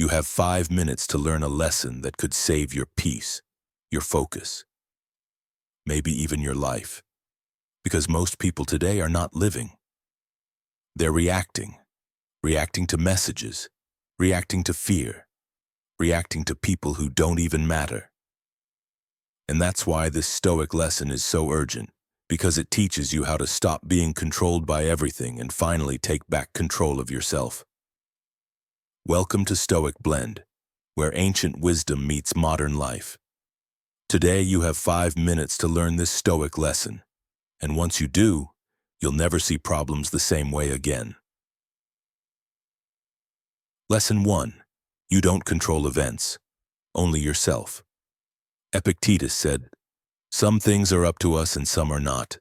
You have 5 minutes to learn a lesson that could save your peace, your focus, maybe even your life. Because most people today are not living. They're reacting to messages, reacting to fear, reacting to people who don't even matter. And that's why this Stoic lesson is so urgent, because it teaches you how to stop being controlled by everything and finally take back control of yourself. Welcome to Stoic Blend, where ancient wisdom meets modern life. Today you have 5 minutes to learn this Stoic lesson, and once you do, you'll never see problems the same way again. Lesson 1. You don't control events, only yourself. Epictetus said, "Some things are up to us and some are not."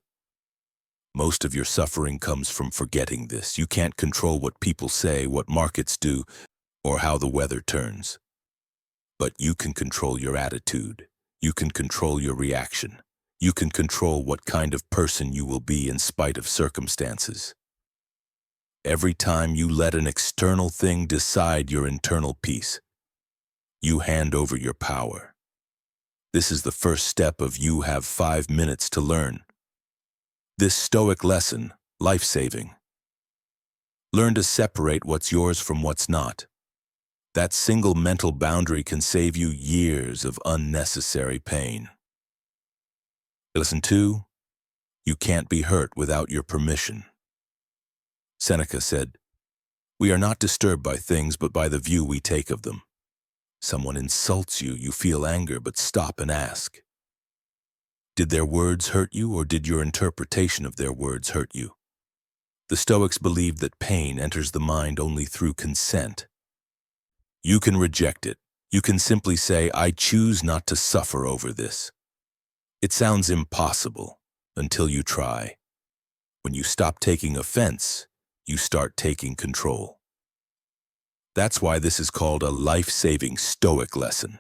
Most of your suffering comes from forgetting this. You can't control what people say, what markets do, or how the weather turns. But you can control your attitude. You can control your reaction. You can control what kind of person you will be in spite of circumstances. Every time you let an external thing decide your internal peace, you hand over your power. This is the first step of you have 5 minutes to learn. This Stoic lesson, life-saving. Learn to separate what's yours from what's not. That single mental boundary can save you years of unnecessary pain. Lesson 2. You can't be hurt without your permission. Seneca said, "We are not disturbed by things but by the view we take of them." Someone insults you, you feel anger, but stop and ask, did their words hurt you, or did your interpretation of their words hurt you? The Stoics believed that pain enters the mind only through consent. You can reject it. You can simply say, "I choose not to suffer over this." It sounds impossible until you try. When you stop taking offense, you start taking control. That's why this is called a life-saving Stoic lesson.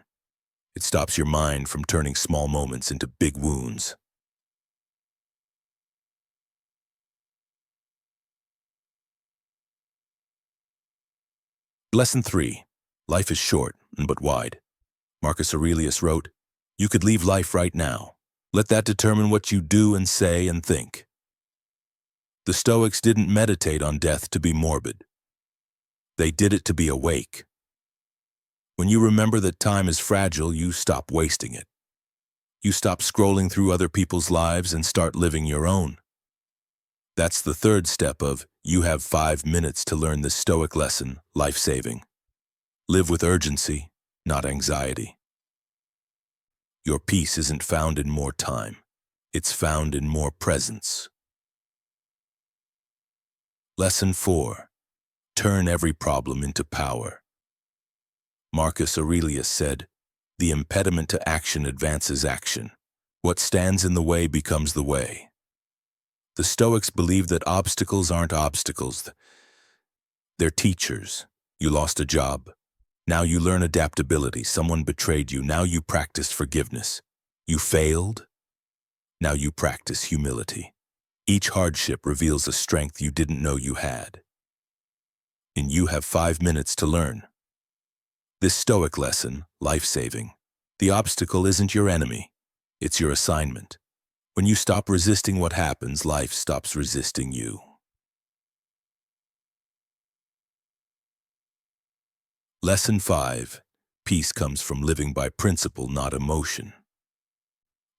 It stops your mind from turning small moments into big wounds. Lesson 3. Life is short, but wide. Marcus Aurelius wrote, "You could leave life right now. Let that determine what you do and say and think." The Stoics didn't meditate on death to be morbid. They did it to be awake. When you remember that time is fragile, you stop wasting it. You stop scrolling through other people's lives and start living your own. That's the third step of you have 5 minutes to learn this Stoic lesson, life-saving. Live with urgency, not anxiety. Your peace isn't found in more time. It's found in more presence. Lesson 4. Turn every problem into power. Marcus Aurelius said, "The impediment to action advances action. What stands in the way becomes the way." The Stoics believe that obstacles aren't obstacles. They're teachers. You lost a job. Now you learn adaptability. Someone betrayed you. Now you practice forgiveness. You failed. Now you practice humility. Each hardship reveals a strength you didn't know you had. And you have 5 minutes to learn. This Stoic lesson, life-saving. The obstacle isn't your enemy. It's your assignment. When you stop resisting what happens, life stops resisting you. Lesson 5. Peace comes from living by principle, not emotion.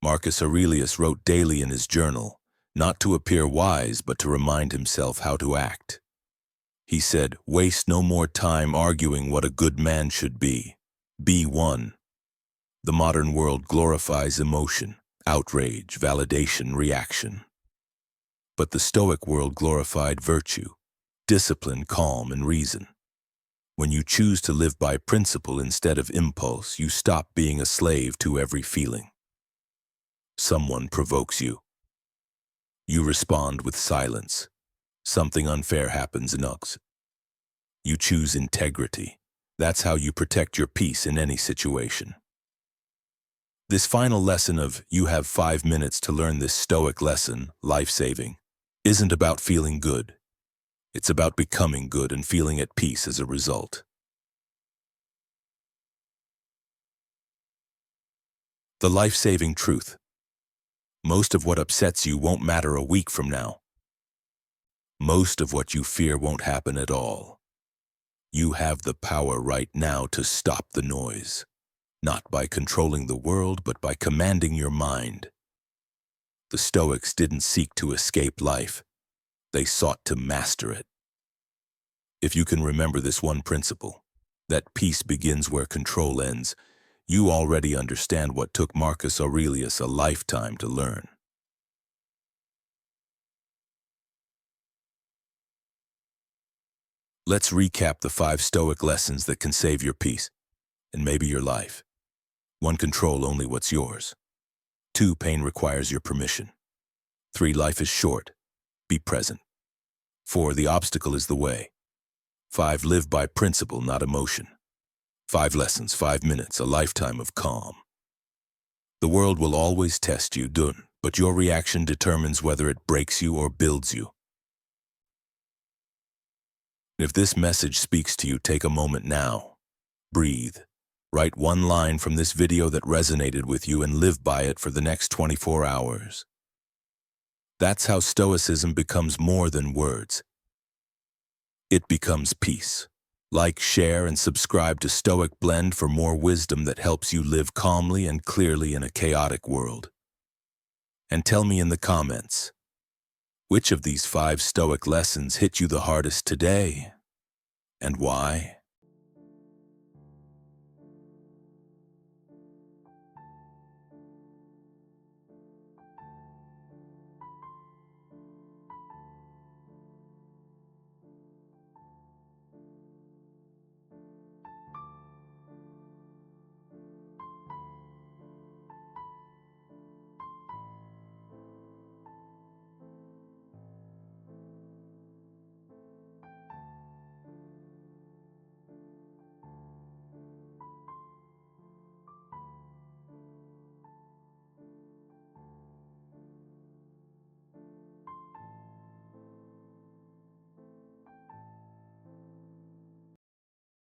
Marcus Aurelius wrote daily in his journal, not to appear wise, but to remind himself how to act. He said, "Waste no more time arguing what a good man should be. Be one." The modern world glorifies emotion, outrage, validation, reaction. But the Stoic world glorified virtue, discipline, calm, and reason. When you choose to live by principle instead of impulse, you stop being a slave to every feeling. Someone provokes you. You respond with silence. Something unfair happens and you choose integrity. That's how you protect your peace in any situation. This final lesson of you have 5 minutes to learn this Stoic lesson, life-saving, isn't about feeling good. It's about becoming good and feeling at peace as a result. The life-saving truth. Most of what upsets you won't matter a week from now. Most of what you fear won't happen at all. You have the power right now to stop the noise, not by controlling the world, but by commanding your mind. The Stoics didn't seek to escape life. They sought to master it. If you can remember this one principle, that peace begins where control ends, you already understand what took Marcus Aurelius a lifetime to learn. Let's recap the 5 Stoic lessons that can save your peace, and maybe your life. 1. Control only what's yours. 2. Pain requires your permission. 3. Life is short. Be present. 4. The obstacle is the way. 5. Live by principle, not emotion. 5 lessons, 5 minutes, a lifetime of calm. The world will always test you, but your reaction determines whether it breaks you or builds you. If this message speaks to you, take a moment now. Breathe. Write one line from this video that resonated with you and live by it for the next 24 hours. That's how Stoicism becomes more than words. It becomes peace. Like, share, and subscribe to Stoic Blend for more wisdom that helps you live calmly and clearly in a chaotic world. And tell me in the comments, which of these 5 Stoic lessons hit you the hardest today, and why?